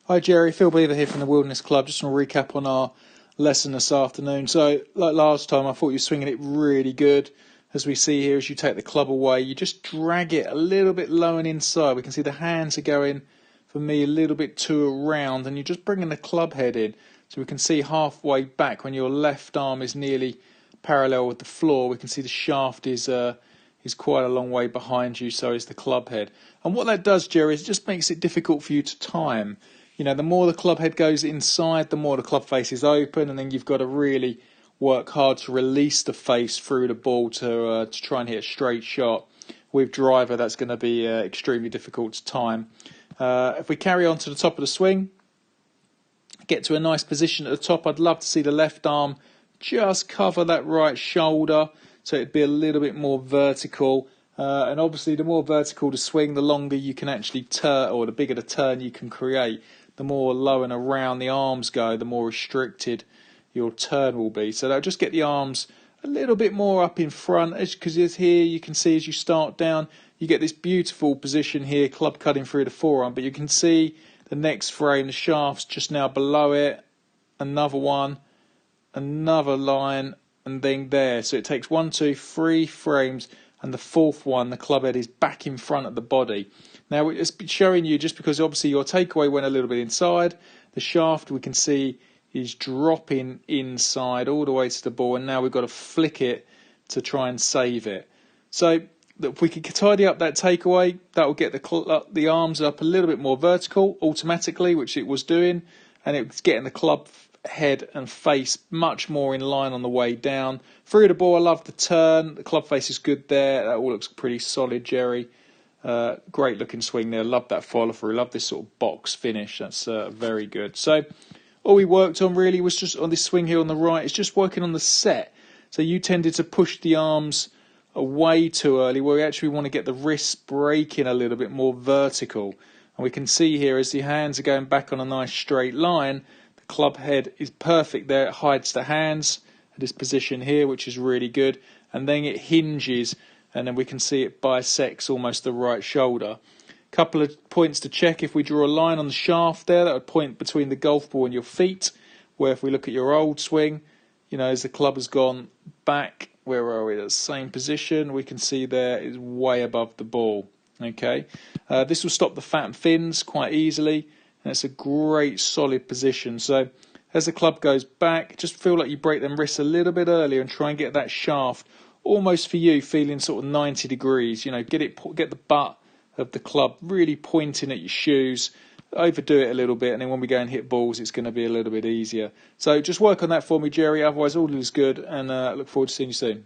Hi Jerry, Phil Beever here from the Wilderness Club. Just want to recap on our lesson this afternoon. So, like last time, I thought you were swinging it really good. As we see here, as you take the club away, you just drag it a little bit low and inside. We can see the hands are going, for me, a little bit too around, and you're just bringing the club head in. So we can see halfway back, when your left arm is nearly parallel with the floor, we can see the shaft is quite a long way behind you, so is the club head. And what that does, Jerry, is it just makes it difficult for you to time. You know, the more the club head goes inside, the more the club face is open, and then you've got to really work hard to release the face through the ball to try and hit a straight shot. With driver, that's going to be extremely difficult to time. If we carry on to the top of the swing, get to a nice position at the top, I'd love to see the left arm just cover that right shoulder, so it'd be a little bit more vertical. And obviously, the more vertical the swing, the longer you can actually turn, or the bigger the turn you can create. The more low and around the arms go, the more restricted your turn will be. So that'll just get the arms a little bit more up in front, because here you can see as you start down, you get this beautiful position here, club cutting through the forearm, but you can see the next frame, the shaft's just now below it, another one, another line, and then there. So it takes 1, 2, 3 frames, and the fourth one, the club head is back in front of the body. Now it's showing you, just because obviously your takeaway went a little bit inside, the shaft we can see is dropping inside all the way to the ball, and now we've got to flick it to try and save it. So if we could tidy up that takeaway, that will get the arms up a little bit more vertical automatically, which it was doing, and it's getting the club head and face much more in line on the way down. Through the ball, I love the turn. The club face is good there. That all looks pretty solid, Jerry. Great looking swing there. Love that follow through. Love this sort of box finish. That's very good. So all we worked on really was just on this swing here on the right. It's just working on the set. So you tended to push the arms away too early, where we actually want to get the wrists breaking a little bit more vertical. And we can see here as the hands are going back on a nice straight line, the club head is perfect there. It hides the hands at this position here, which is really good. And then it hinges, and then we can see it bisects almost the right shoulder. Couple of points to check. If we draw a line on the shaft there, that would point between the golf ball and your feet, where if we look at your old swing, you know, as the club has gone back, where are we, the same position, we can see there is way above the ball. Okay, this will stop the fat and fins quite easily, and it's a great solid position. So as the club goes back, just feel like you break them wrists a little bit earlier and try and get that shaft almost for you feeling sort of 90 degrees. You know, get the butt of the club really pointing at your shoes. Overdo it a little bit, and then when we go and hit balls, it's going to be a little bit easier. So just work on that for me, Jerry. Otherwise, all is good, and look forward to seeing you soon.